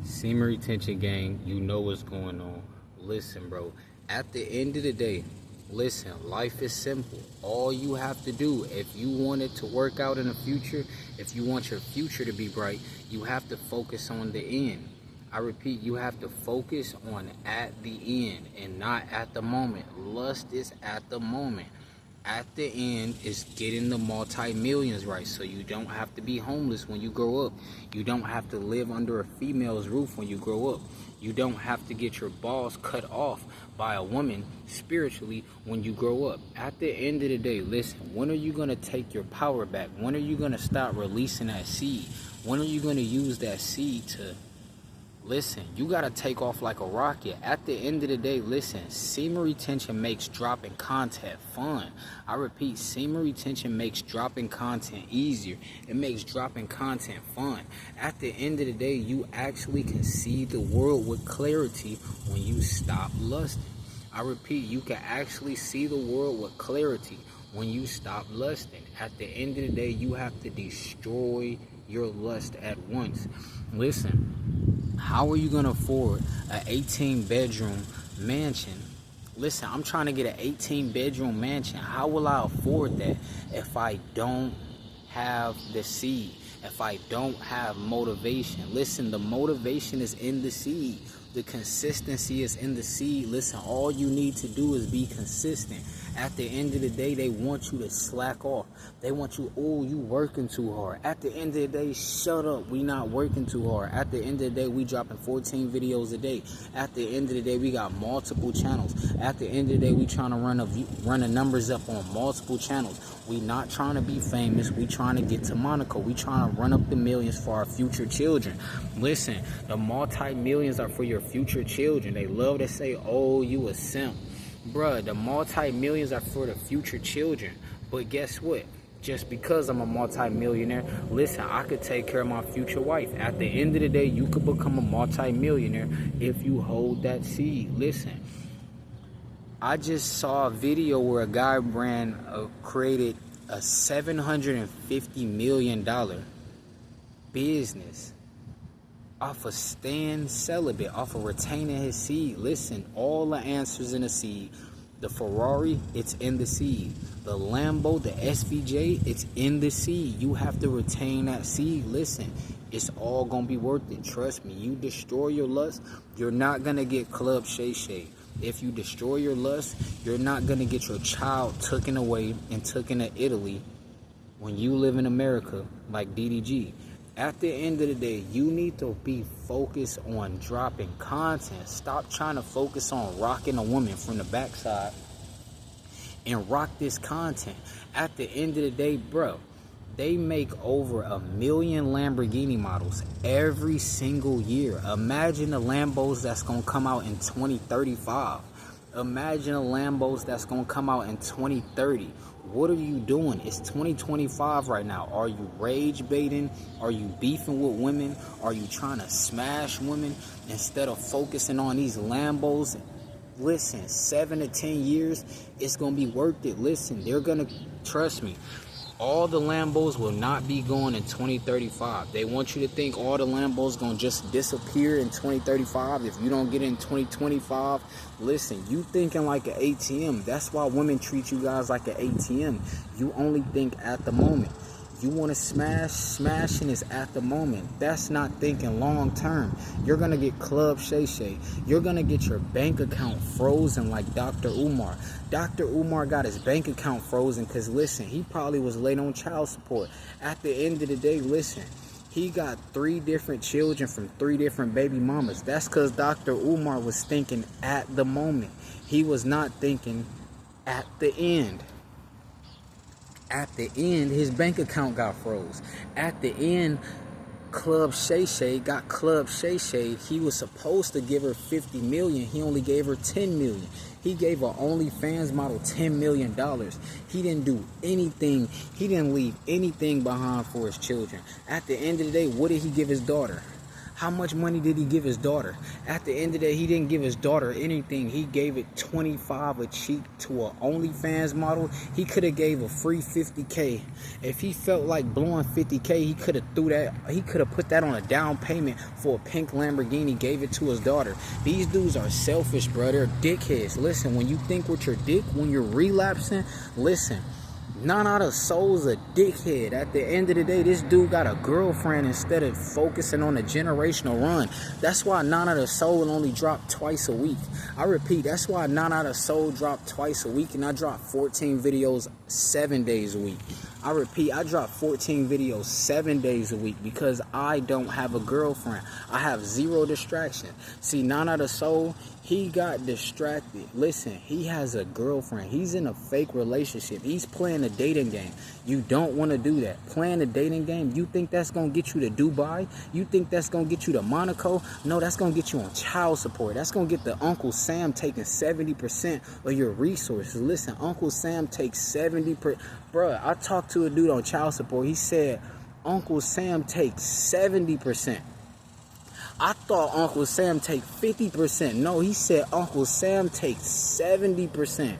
Semen retention gang, you know what's going on. Listen, bro, at the end of the day, listen, life is simple. All you have to do, if you want it to work out in the future, if you want your future to be bright, you have to focus on the end. I repeat, you have to focus on at the end and not at the moment. Lust is at the moment. At the end is getting the multi-millions right, so you don't have to be homeless when you grow up. You don't have to live under a female's roof when you grow up. You don't have to get your balls cut off by a woman spiritually when you grow up. At the end of the day, listen, when are you going to take your power back? When are you going to stop releasing that seed? When are you going to use that seed to... Listen, you gotta take off like a rocket. At the end of the day, listen, semen retention makes dropping content fun. I repeat, semen retention makes dropping content easier. It makes dropping content fun. At the end of the day, you actually can see the world with clarity when you stop lusting. I repeat, you can actually see the world with clarity when you stop lusting. At the end of the day, you have to destroy your lust at once. Listen, how are you going to afford an 18-bedroom mansion? Listen, I'm trying to get an 18-bedroom mansion. How will I afford that if I don't have the seed? If I don't have motivation? Listen, the motivation is in the seed. The consistency is in the seed. Listen, all you need to do is be consistent. At the end of the day, they want you to slack off. They want you, oh, you working too hard. At the end of the day, shut up. We not working too hard. At the end of the day, we dropping 14 videos a day. At the end of the day, we got multiple channels. At the end of the day, we trying to run the numbers up on multiple channels. We not trying to be famous. We trying to get to Monaco. We trying to run up the millions for our future children. Listen, the multi-millions are for your future children. They love to say, oh, you a simp. Bruh, the multi-millions are for the future children. But guess what? Just because I'm a multi-millionaire, listen, I could take care of my future wife. At the end of the day, you could become a multi-millionaire if you hold that seed. Listen, I just saw a video where a guy created a $750 million business off of staying celibate, off of retaining his seed. Listen, all the answers in the seed. The Ferrari, it's in the seed. The Lambo, the SVJ, it's in the seed. You have to retain that seed. Listen, it's all gonna be worth it. Trust me. You destroy your lust, you're not gonna get Club Shay Shay. If you destroy your lust, you're not gonna get your child taken away and taken to Italy when you live in America like DDG. At the end of the day, you need to be focused on dropping content. Stop trying to focus on rocking a woman from the backside and rock this content. At the end of the day, bro, they make over 1 million Lamborghini models every single year. Imagine the Lambos that's going to come out in 2035. Imagine the Lambos that's going to come out in 2030. What are you doing? It's 2025 right now. Are you rage baiting? Are you beefing with women? Are you trying to smash women instead of focusing on these Lambos? Listen, 7 to 10 years, it's going to be worth it. Listen, they're going to, trust me, all the Lambos will not be going in 2035. They want you to think all the Lambos going to just disappear in 2035 if you don't get in 2025. Listen, you thinking like an ATM. That's why women treat you guys like an ATM. You only think at the moment. You want to smash, smashing is at the moment. That's not thinking long term. You're going to get Club Shay Shay. You're going to get your bank account frozen like Dr. Umar. Dr. Umar got his bank account frozen because, listen, he probably was late on child support. At the end of the day, listen, he got 3 different children from 3 different baby mamas. That's because Dr. Umar was thinking at the moment. He was not thinking at the end. At the end, his bank account got froze. At the end, Club Shay Shay got Club Shay Shay. He was supposed to give her 50 million. He only gave her 10 million. He gave her OnlyFans model $10 million. He didn't do anything. He didn't leave anything behind for his children. At the end of the day, what did he give his daughter? How much money did he give his daughter? At the end of the day, he didn't give his daughter anything. He gave it 25 a cheek to a OnlyFans model. He could have gave a free 50K. If he felt like blowing 50K, he could have threw that. He could have put that on a down payment for a pink Lamborghini, gave it to his daughter. These dudes are selfish, bro. They're dickheads. Listen, when you think with your dick, when you're relapsing, listen. Nana the Soul's a dickhead. At the end of the day, this dude got a girlfriend instead of focusing on a generational run. That's why Nana the Soul only dropped twice a week. I repeat, that's why Nana the Soul dropped twice a week, and I dropped 14 videos 7 days a week. I repeat, I drop 14 videos 7 days a week because I don't have a girlfriend. I have zero distraction. See, Nana the Soul, he got distracted. Listen, he has a girlfriend. He's in a fake relationship. He's playing a dating game. You don't want to do that. Playing a dating game, you think that's going to get you to Dubai? You think that's going to get you to Monaco? No, that's going to get you on child support. That's going to get the Uncle Sam taking 70% of your resources. Listen, Uncle Sam takes 70%. Bruh, I talked to a dude on child support. He said Uncle Sam takes 70%. I thought Uncle Sam take 50%. No, he said Uncle Sam takes 70%.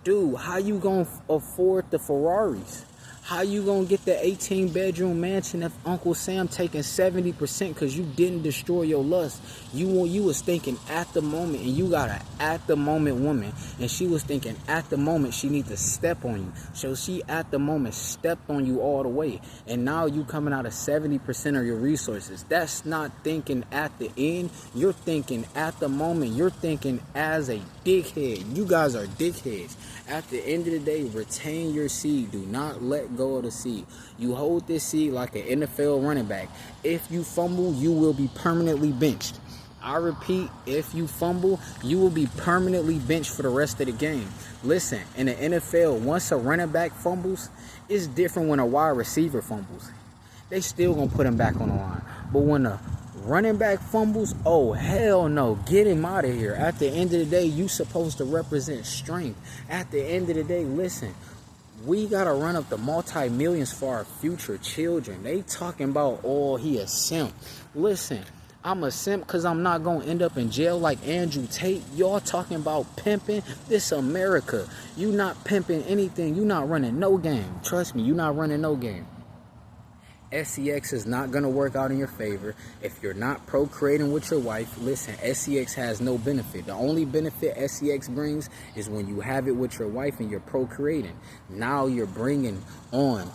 Dude, how you gonna afford the Ferraris? How you gonna get the 18-bedroom mansion if Uncle Sam taking 70% because you didn't destroy your lust? You was thinking at the moment, and you got an at the moment woman, and she was thinking at the moment she needs to step on you. So she at the moment stepped on you all the way, and now you coming out of 70% of your resources. That's not thinking at the end. You're thinking at the moment. You're thinking as a dickhead. You guys are dickheads. At the end of the day, retain your seed. Do not let go of the seed. You hold this seed like an NFL running back. If you fumble, you will be permanently benched. I repeat, if you fumble, you will be permanently benched for the rest of the game. Listen, in the NFL, once a running back fumbles, it's different when a wide receiver fumbles. They still gonna put him back on the line. But when a running back fumbles, oh hell no, get him out of here. At the end of the day, you supposed to represent strength. At the end of the day, listen, we gotta run up the multi-millions for our future children. They talking about, oh, he a simp. Listen, I'm a simp because I'm not gonna end up in jail like Andrew Tate. Y'all talking about pimping? This America. You not pimping anything. You not running no game. Trust me, you not running no game. SEX is not going to work out in your favor. If you're not procreating with your wife, listen, SEX has no benefit. The only benefit SEX brings is when you have it with your wife and you're procreating. Now you're bringing on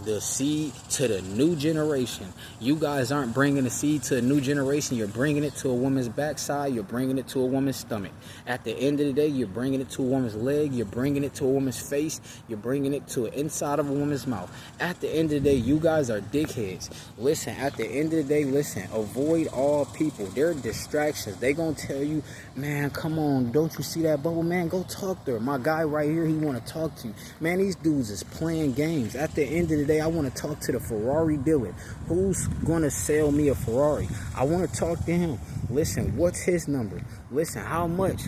the seed to the new generation. You guys aren't bringing the seed to a new generation. You're bringing it to a woman's backside. You're bringing it to a woman's stomach. At the end of the day, you're bringing it to a woman's leg. You're bringing it to a woman's face. You're bringing it to the inside of a woman's mouth. At the end of the day, you guys are dickheads. Listen, at the end of the day, listen, avoid all people. They're distractions. They gonna tell you, man, come on, don't you see that bubble? Man, go talk to her. My guy right here, he want to talk to you. Man, these dudes is playing games. At the end of the day, I want to talk to the Ferrari dealer. Who's going to sell me a Ferrari? I want to talk to him. Listen, what's his number? Listen, how much?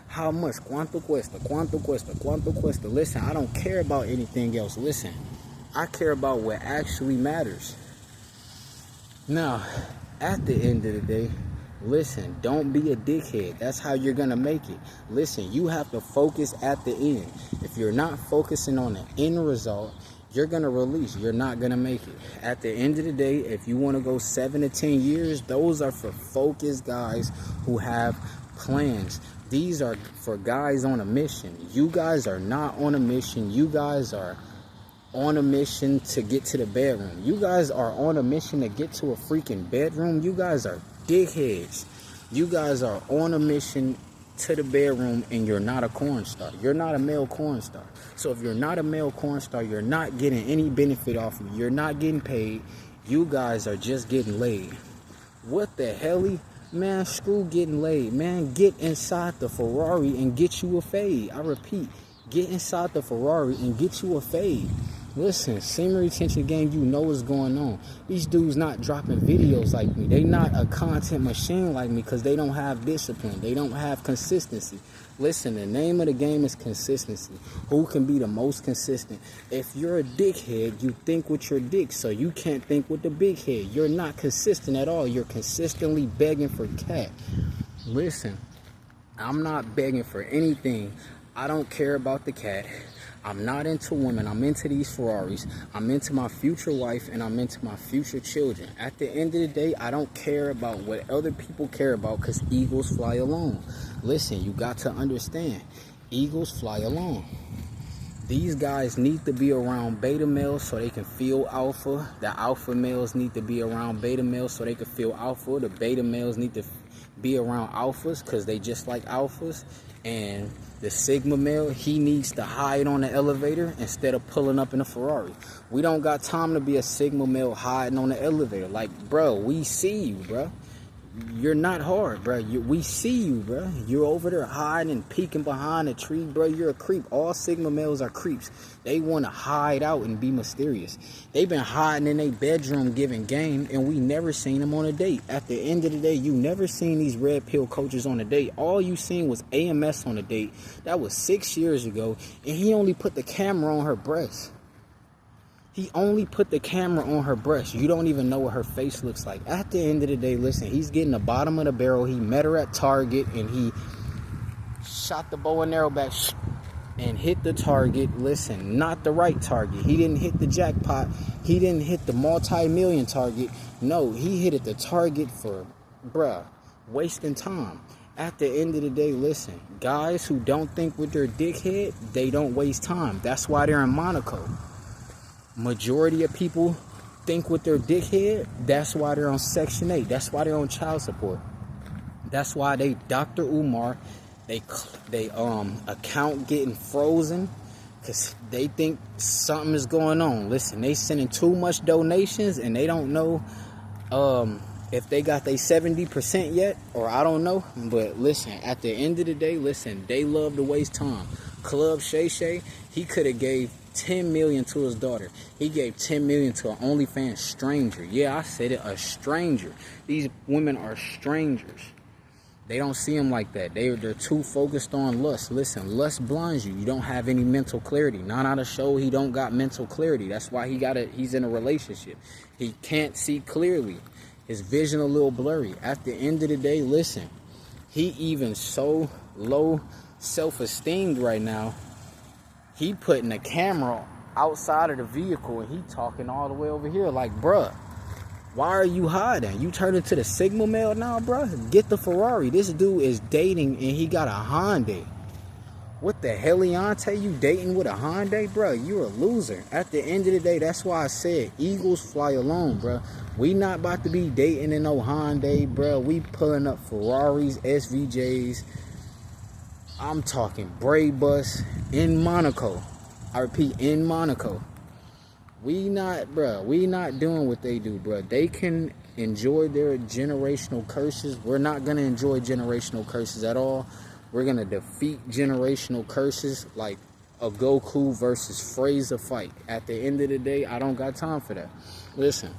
Quanto cuesta? Listen, I don't care about anything else. Listen, I care about what actually matters. Now, at the end of the day, listen, don't be a dickhead. That's how you're going to make it. Listen, you have to focus at the end. If you're not focusing on the end result, you're going to release. You're not going to make it. At the end of the day, if you want to go 7 to 10 years, those are for focused guys who have plans. These are for guys on a mission. You guys are not on a mission. You guys are on a mission to get to the bedroom. You guys are on a mission to get to a freaking bedroom. You guys are dickheads. You guys are on a mission to the bedroom, and you're not a corn star. You're not a male corn star. So if you're not a male corn star, you're not getting any benefit off of it. You're not getting paid. You guys are just getting laid. What the hell? Man, screw getting laid. Man, get inside the Ferrari and get you a fade. I repeat, get inside the Ferrari and get you a fade. Listen, semen retention gang, you know what's going on. These dudes not dropping videos like me. They not a content machine like me because they don't have discipline. They don't have consistency. Listen, the name of the game is consistency. Who can be the most consistent? If you're a dickhead, you think with your dick, so you can't think with the big head. You're not consistent at all. You're consistently begging for cat. Listen, I'm not begging for anything. I don't care about the cat. I'm not into women. I'm into these Ferraris. I'm into my future wife, and I'm into my future children. At the end of the day, I don't care about what other people care about because eagles fly alone. Listen, you got to understand, eagles fly alone. These guys need to be around beta males so they can feel alpha. The alpha males need to be around beta males so they can feel alpha. The beta males need to be around alphas because they just like alphas. And the Sigma male, he needs to hide on the elevator instead of pulling up in a Ferrari. We don't got time to be a Sigma male hiding on the elevator. Like, bro, we see you, bro. You're not hard, bro. We see you, bro. You're over there hiding and peeking behind a tree, bro. You're a creep. All Sigma males are creeps. They want to hide out and be mysterious. They've been hiding in their bedroom giving game, and we never seen them on a date. At the end of the day, you never seen these red pill coaches on a date. All you seen was AMS on a date. That was 6 years ago, and he only put the camera on her breast. He only put the camera on her breast. You don't even know what her face looks like. At the end of the day, listen, he's getting the bottom of the barrel. He met her at Target, and he shot the bow and arrow back and hit the target. Listen, not the right target. He didn't hit the jackpot. He didn't hit the multi-million target. No, he hit the target for, bruh, wasting time. At the end of the day, listen, guys who don't think with their dickhead, they don't waste time. That's why they're in Monaco. Majority of people think with their dickhead. That's why they're on Section 8. That's why they're on child support. That's why they Dr. Umar, they account getting frozen because they think something is going on. Listen, they sending too much donations and they don't know if they got their 70% yet, or I don't know. But listen, at the end of the day, listen, they love to waste time. Club Shay Shay, he could have gave 10 million to his daughter. He gave 10 million to an OnlyFans stranger. Yeah, I said it, a stranger. These women are strangers. They don't see them like that. They're too focused on lust. Listen, lust blinds you. You don't have any mental clarity. Not on a show, he don't got mental clarity. That's why he's in a relationship. He can't see clearly. His vision a little blurry. At the end of the day, listen, he even so low self-esteemed right now. He putting the camera outside of the vehicle and he talking all the way over here like, bruh, why are you hiding? You turned into the Sigma male now, bruh? Get the Ferrari. This dude is dating and he got a Hyundai. What the hell, Leonte? You dating with a Hyundai, bruh? You're a loser. At the end of the day, that's why I said eagles fly alone, bruh. We not about to be dating in no Hyundai, bruh. We pulling up Ferraris, SVJs. I'm talking Brave Bus in Monaco. I repeat, in Monaco. We not doing what they do, bro. They can enjoy their generational curses. We're not going to enjoy generational curses at all. We're going to defeat generational curses like a Goku versus Frieza fight. At the end of the day, I don't got time for that. Listen.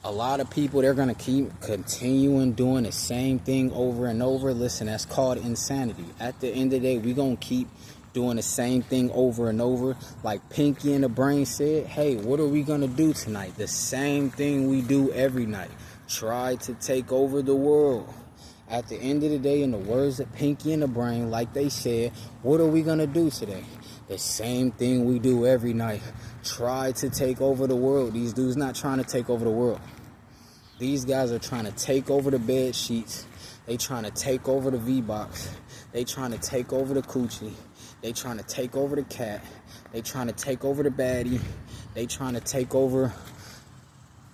A lot of people, they're going to keep continuing doing the same thing over and over. Listen, that's called insanity. At the end of the day, we're going to keep doing the same thing over and over. Like Pinky and the Brain said, hey, what are we going to do tonight? The same thing we do every night. Try to take over the world. At the end of the day, in the words of Pinky and the Brain, like they said, what are we going to do today? The same thing we do every night. Try to take over the world. These dudes not trying to take over the world. These guys are trying to take over the bed sheets. They trying to take over the V-Box. They trying to take over the coochie. They trying to take over the cat. They trying to take over the baddie. They trying to take over,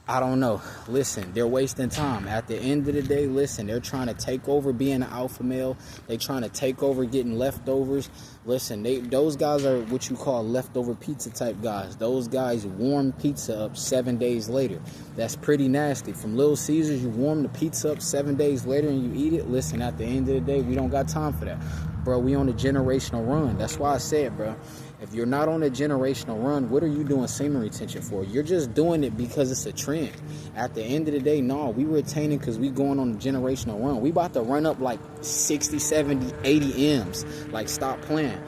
I don't know. Listen, they're wasting time. At the end of the day, listen, they're trying to take over being an alpha male. They trying to take over getting leftovers. Listen, those guys are what you call leftover pizza type guys. Those guys warm pizza up 7 days later. That's pretty nasty. From Little Caesars, you warm the pizza up 7 days later and you eat it. Listen, at the end of the day, we don't got time for that. Bro, we on a generational run. That's why I said, bro, If you're not on a generational run, what are you doing semen retention for? You're just doing it because it's a trend. At the end of the day, no, we retaining because we going on a generational run. We about to run up like 60, 70, 80 M's. Like, stop playing.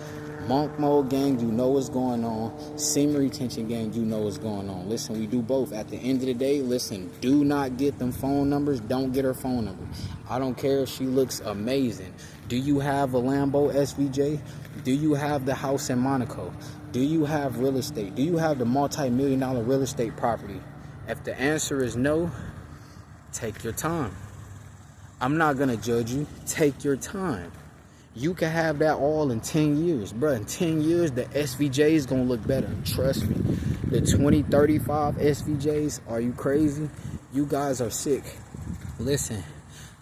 Monk Mode gang, you know what's going on. Semen retention gang, you know what's going on. Listen, we do both. At the end of the day, listen, do not get them phone numbers. Don't get her phone number. I don't care if she looks amazing. Do you have a Lambo SVJ? Do you have the house in Monaco? Do you have real estate? Do you have the multi-million-dollar real estate property? If the answer is no, take your time. I'm not going to judge you. Take your time. You can have that all in 10 years. Bro, in 10 years, the SVJ is going to look better. Trust me. The 2035 SVJs, are you crazy? You guys are sick. Listen,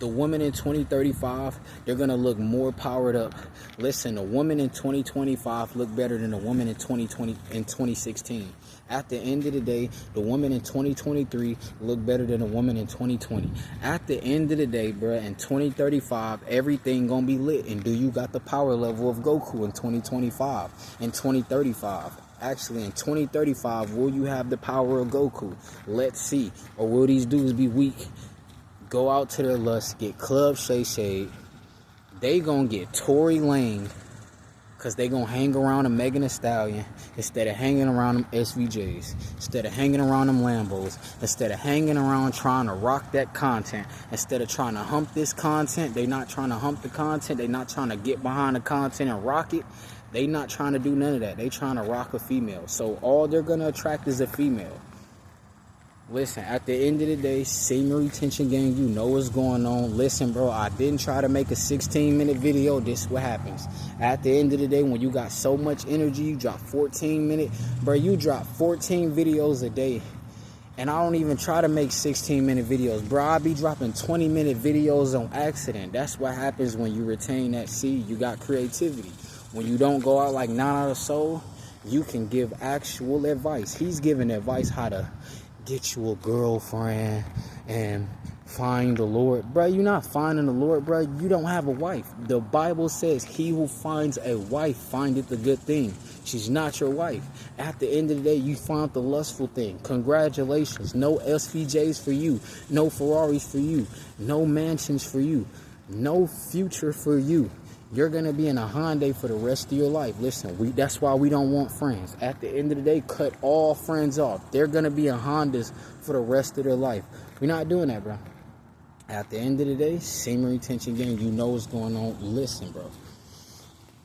the women in 2035, they're going to look more powered up. Listen, a woman in 2025 look better than a woman in 2016. At the end of the day, the woman in 2023 look better than a woman in 2020. At the end of the day, bruh, in 2035, everything gonna be lit. And do you got the power level of Goku in 2025? In 2035? Actually, in 2035, will you have the power of Goku? Let's see. Or will these dudes be weak? Go out to their lust, get Club Shay Shade. They gonna get Tory Lane, because they going to hang around a Megan Thee Stallion instead of hanging around them SVJs, instead of hanging around them Lambos, instead of hanging around trying to rock that content, instead of trying to hump this content. They not trying to hump the content. They not trying to get behind the content and rock it. They not trying to do none of that. They trying to rock a female. So all they're going to attract is a female. Listen, at the end of the day, semen retention gang, you know what's going on. Listen, bro, I didn't try to make a 16-minute video. This is what happens. At the end of the day, when you got so much energy, you drop 14-minute. Bro, you drop 14 videos a day. And I don't even try to make 16-minute videos. Bro, I be dropping 20-minute videos on accident. That's what happens when you retain that seed. You got creativity. When you don't go out like 9 out of soul, you can give actual advice. He's giving advice how to get you a girlfriend and find the Lord. Bro, you're not finding the Lord, bro. You don't have a wife. The Bible says he who finds a wife findeth the good thing. She's not your wife. At the end of the day, you found the lustful thing. Congratulations. No SVJs for you. No Ferraris for you. No mansions for you. No future for you. You're going to be in a Hyundai for the rest of your life. Listen, that's why we don't want friends. At the end of the day, cut all friends off. They're going to be in Hondas for the rest of their life. We're not doing that, bro. At the end of the day, semen retention gang, you know what's going on. Listen, bro.